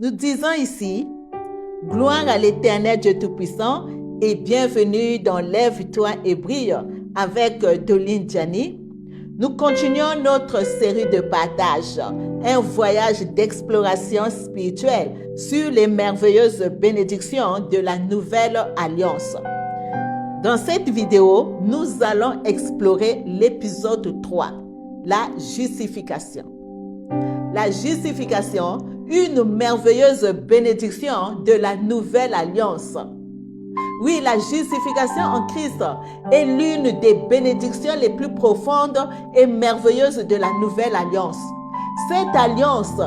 Nous disons ici, gloire à l'Éternel Dieu Tout-Puissant et bienvenue dans Lève-toi et brille avec Doline Djani. Nous continuons notre série de partage, un voyage d'exploration spirituelle sur les merveilleuses bénédictions de la Nouvelle Alliance. Dans cette vidéo, nous allons explorer l'épisode 3, la justification. La justification, une merveilleuse bénédiction de la Nouvelle Alliance. Oui, la justification en Christ est l'une des bénédictions les plus profondes et merveilleuses de la Nouvelle Alliance. Cette alliance,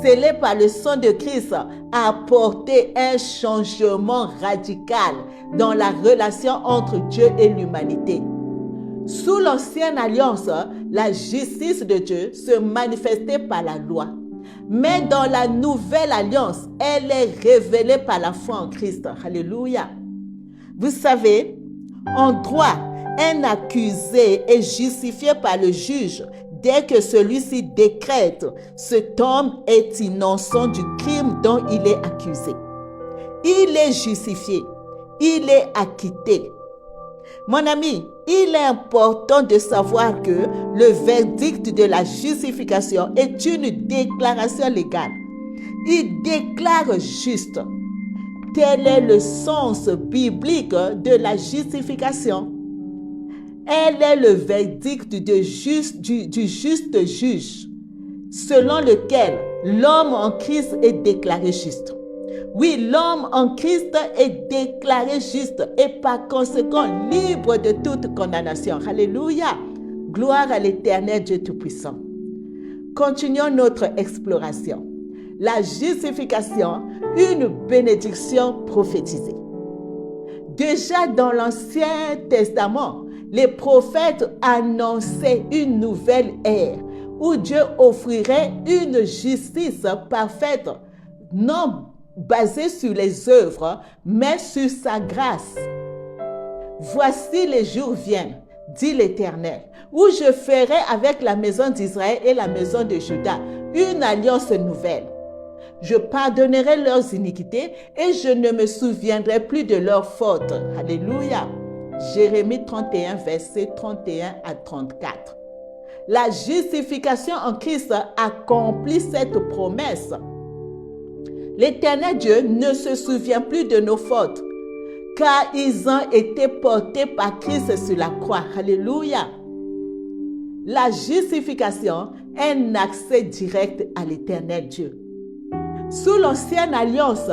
scellée par le sang de Christ, a apporté un changement radical dans la relation entre Dieu et l'humanité. Sous l'ancienne alliance, la justice de Dieu se manifestait par la loi. Mais dans la nouvelle alliance, elle est révélée par la foi en Christ. Alléluia. Vous savez, en droit, un accusé est justifié par le juge dès que celui-ci décrète « cet homme est innocent du crime dont il est accusé ». Il est justifié, il est acquitté. Mon ami, il est important de savoir que le verdict de la justification est une déclaration légale. Il déclare juste. Tel est le sens biblique de la justification. Elle est le verdict du juste juge, selon lequel l'homme en Christ est déclaré juste. Oui, l'homme en Christ est déclaré juste et par conséquent libre de toute condamnation. Alléluia. Gloire à l'Éternel Dieu Tout-Puissant. Continuons notre exploration. La justification, une bénédiction prophétisée. Déjà dans l'Ancien Testament, les prophètes annonçaient une nouvelle ère où Dieu offrirait une justice parfaite, non basée sur les œuvres, mais sur sa grâce. Voici les jours viennent, dit l'Éternel, où je ferai avec la maison d'Israël et la maison de Juda une alliance nouvelle. Je pardonnerai leurs iniquités et je ne me souviendrai plus de leurs fautes. Alléluia. Jérémie 31, versets 31 à 34. La justification en Christ accomplit cette promesse. L'Éternel Dieu ne se souvient plus de nos fautes, car ils ont été portés par Christ sur la croix. Alléluia. La justification est un accès direct à l'Éternel Dieu. Sous l'ancienne alliance,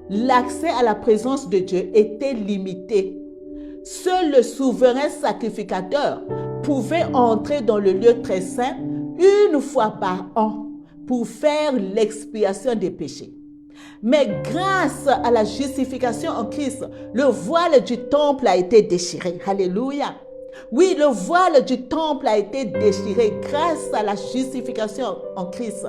l'accès à la présence de Dieu était limité. Seul le souverain sacrificateur pouvait entrer dans le lieu très saint une fois par an pour faire l'expiation des péchés. Mais grâce à la justification en Christ, le voile du temple a été déchiré. Alléluia. Oui, le voile du temple a été déchiré grâce à la justification en Christ,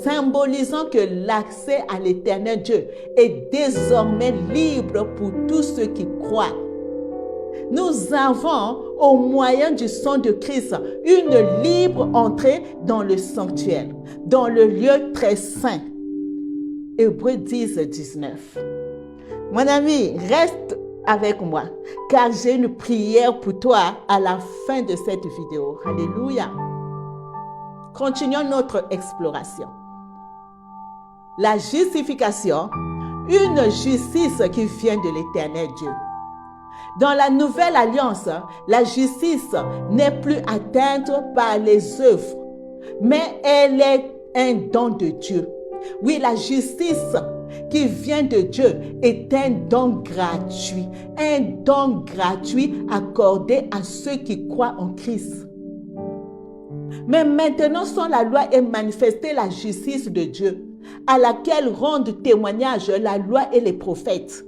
symbolisant que l'accès à l'Éternel Dieu est désormais libre pour tous ceux qui croient. Nous avons, au moyen du sang de Christ, une libre entrée dans le sanctuaire, dans le lieu très saint. Hébreux 10, 19. Mon ami, reste avec moi, car j'ai une prière pour toi à la fin de cette vidéo. Alléluia. Continuons notre exploration. La justification, une justice qui vient de l'Éternel Dieu. Dans la nouvelle alliance, la justice n'est plus atteinte par les œuvres, mais elle est un don de Dieu. Oui, la justice qui vient de Dieu est un don gratuit accordé à ceux qui croient en Christ. Mais maintenant, sans la loi est manifestée la justice de Dieu, à laquelle rendent témoignage la loi et les prophètes.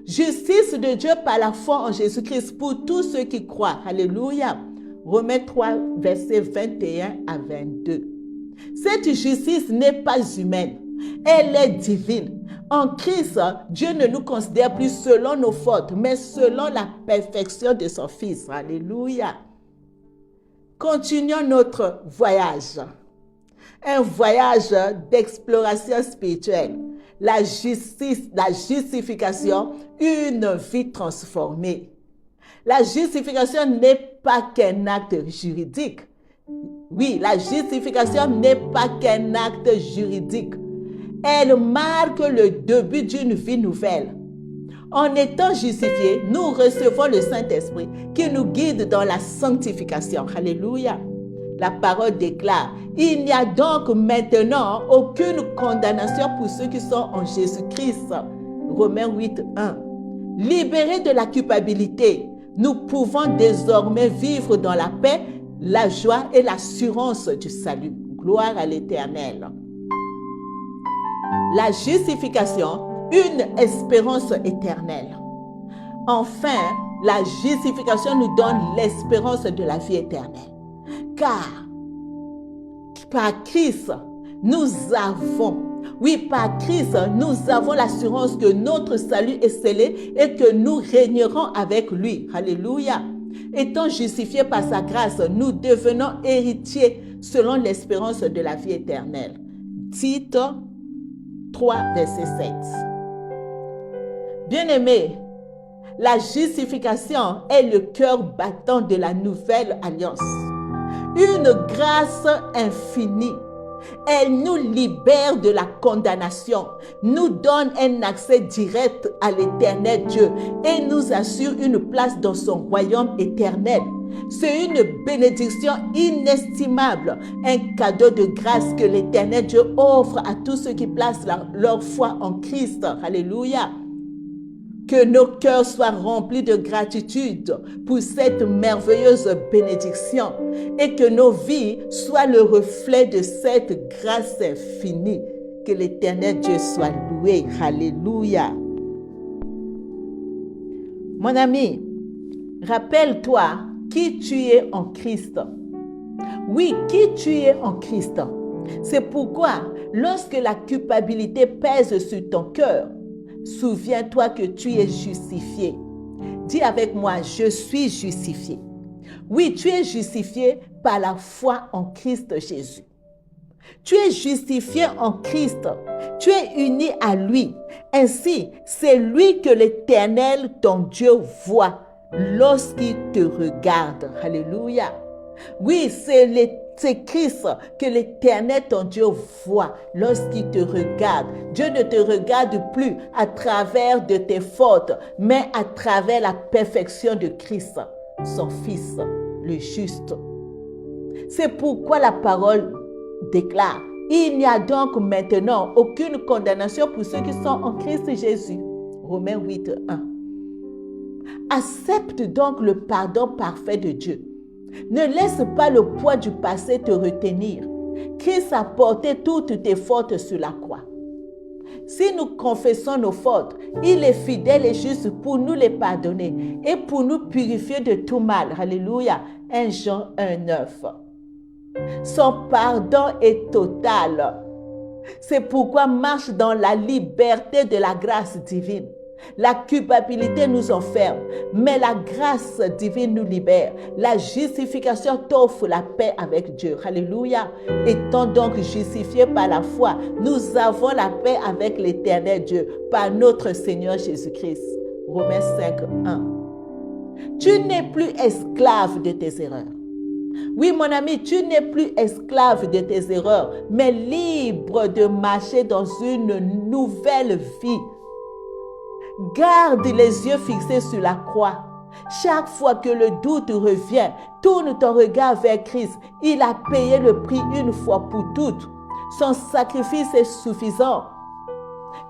Justice de Dieu par la foi en Jésus-Christ pour tous ceux qui croient. Alléluia. Romains 3, versets 21 à 22. Cette justice n'est pas humaine, elle est divine. En Christ, Dieu ne nous considère plus selon nos fautes, mais selon la perfection de son Fils. Alléluia. Continuons notre voyage. Un voyage d'exploration spirituelle. la justice, la justification, une vie transformée. La justification n'est pas qu'un acte juridique. Oui, la justification n'est pas qu'un acte juridique. Elle marque le début d'une vie nouvelle. En étant justifiés, nous recevons le Saint-Esprit qui nous guide dans la sanctification. Alléluia. La parole déclare, il n'y a donc maintenant aucune condamnation pour ceux qui sont en Jésus-Christ. Romains 8, 1. Libérés de la culpabilité, nous pouvons désormais vivre dans la paix, la joie et l'assurance du salut. Gloire à l'Éternel. La justification, une espérance éternelle. Enfin, la justification nous donne l'espérance de la vie éternelle. Car par Christ, nous avons l'assurance que notre salut est scellé et que nous régnerons avec lui. Alléluia. Étant justifiés par sa grâce, nous devenons héritiers selon l'espérance de la vie éternelle. Tite 3, verset 7. Bien-aimés, la justification est le cœur battant de la nouvelle alliance. Une grâce infinie. Elle nous libère de la condamnation, nous donne un accès direct à l'éternel Dieu et nous assure une place dans son royaume éternel. C'est une bénédiction inestimable, un cadeau de grâce que l'éternel Dieu offre à tous ceux qui placent leur foi en Christ. Alléluia. Que nos cœurs soient remplis de gratitude pour cette merveilleuse bénédiction et que nos vies soient le reflet de cette grâce infinie. Que l'Éternel Dieu soit loué. Alléluia. Mon ami, rappelle-toi qui tu es en Christ. Oui, qui tu es en Christ. C'est pourquoi, lorsque la culpabilité pèse sur ton cœur, souviens-toi que tu es justifié. Dis avec moi, je suis justifié. Oui, tu es justifié par la foi en Christ Jésus. Tu es justifié en Christ. Tu es uni à lui. Ainsi, c'est lui que l'Éternel, ton Dieu, voit lorsqu'il te regarde. Alléluia. Oui, c'est Christ que l'Éternel, ton Dieu, voit lorsqu'il te regarde. Dieu ne te regarde plus à travers de tes fautes, mais à travers la perfection de Christ, son Fils, le juste. C'est pourquoi la parole déclare, il n'y a donc maintenant aucune condamnation pour ceux qui sont en Christ Jésus. Romains 8, 1. Accepte donc le pardon parfait de Dieu. Ne laisse pas le poids du passé te retenir. Christ a porté toutes tes fautes sur la croix. Si nous confessons nos fautes, il est fidèle et juste pour nous les pardonner et pour nous purifier de tout mal. Alléluia. 1 Jean 1, 9. Son pardon est total. C'est pourquoi marche dans la liberté de la grâce divine. La culpabilité nous enferme, mais la grâce divine nous libère. La justification t'offre la paix avec Dieu. Alléluia. Étant donc justifiés par la foi, nous avons la paix avec l'Éternel Dieu par notre Seigneur Jésus-Christ. Romains 5, 1. Tu n'es plus esclave de tes erreurs. Oui, mon ami, tu n'es plus esclave de tes erreurs, mais libre de marcher dans une nouvelle vie. Garde les yeux fixés sur la croix. Chaque fois que le doute revient, tourne ton regard vers Christ. Il a payé le prix une fois pour toutes. Son sacrifice est suffisant.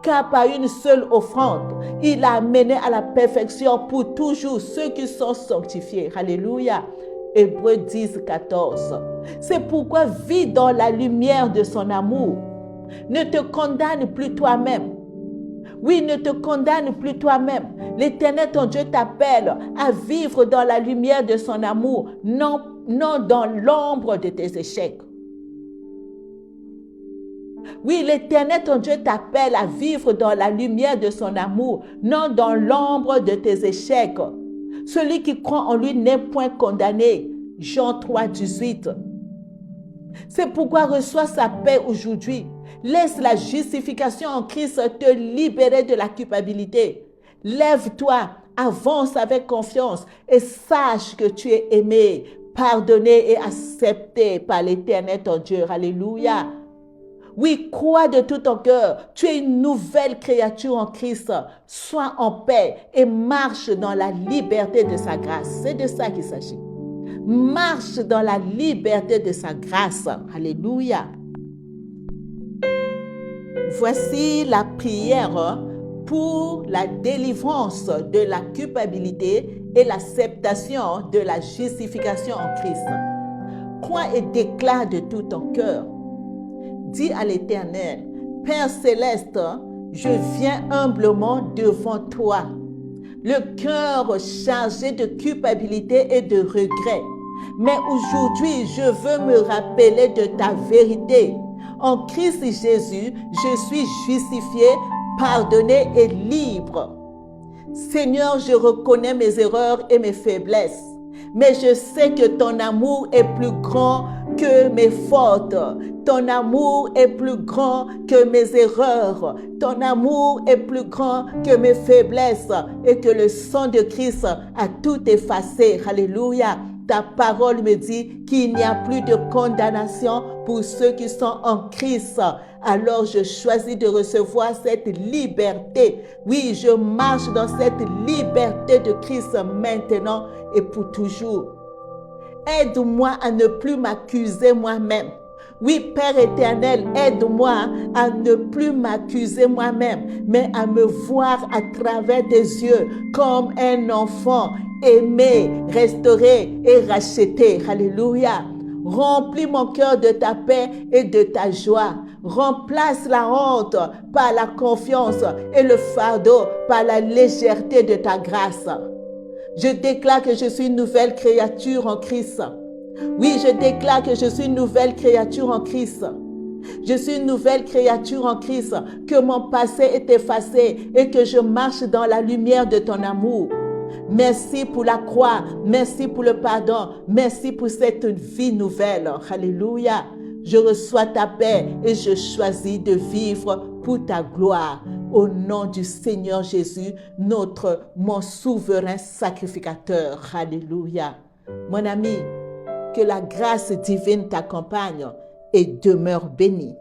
Car par une seule offrande, il a amené à la perfection pour toujours ceux qui sont sanctifiés. Alléluia. Hébreux 10, 14. C'est pourquoi vis dans la lumière de son amour. Ne te condamne plus toi-même. Oui, ne te condamne plus toi-même. L'Éternel, ton Dieu, t'appelle à vivre dans la lumière de son amour, non dans l'ombre de tes échecs. Oui, l'Éternel, ton Dieu, t'appelle à vivre dans la lumière de son amour, non dans l'ombre de tes échecs. Celui qui croit en lui n'est point condamné. Jean 3, 18. C'est pourquoi reçois sa paix aujourd'hui. Laisse la justification en Christ te libérer de la culpabilité. Lève-toi, avance avec confiance et sache que tu es aimé, pardonné et accepté par l'Éternel ton Dieu. Alléluia. Oui, crois de tout ton cœur. Tu es une nouvelle créature en Christ. Sois en paix et marche dans la liberté de sa grâce. C'est de ça qu'il s'agit. Marche dans la liberté de sa grâce. Alléluia. Voici la prière pour la délivrance de la culpabilité et l'acceptation de la justification en Christ. Crois et déclare de tout ton cœur. Dis à l'Éternel, Père céleste, je viens humblement devant toi, le cœur chargé de culpabilité et de regret. Mais aujourd'hui, je veux me rappeler de ta vérité. En Christ Jésus, je suis justifié, pardonné et libre. Seigneur, je reconnais mes erreurs et mes faiblesses, mais je sais que ton amour est plus grand que mes fautes. Ton amour est plus grand que mes erreurs. Ton amour est plus grand que mes faiblesses et que le sang de Christ a tout effacé. Alléluia. Ta parole me dit qu'il n'y a plus de condamnation pour ceux qui sont en Christ. Alors je choisis de recevoir cette liberté. Oui, je marche dans cette liberté de Christ maintenant et pour toujours. Aide-moi à ne plus m'accuser moi-même. Oui, Père éternel, aide-moi à ne plus m'accuser moi-même, mais à me voir à travers tes yeux comme un enfant aimé, restauré et racheté. Alléluia. Remplis mon cœur de ta paix et de ta joie. Remplace la honte par la confiance et le fardeau par la légèreté de ta grâce. Je déclare que je suis une nouvelle créature en Christ. Oui, je déclare que je suis une nouvelle créature en Christ. Je suis une nouvelle créature en Christ, que mon passé est effacé et que je marche dans la lumière de ton amour. Merci pour la croix, merci pour le pardon, merci pour cette vie nouvelle. Alléluia. Je reçois ta paix et je choisis de vivre pour ta gloire. Au nom du Seigneur Jésus, mon souverain sacrificateur. Alléluia. Mon ami, que la grâce divine t'accompagne et demeure béni.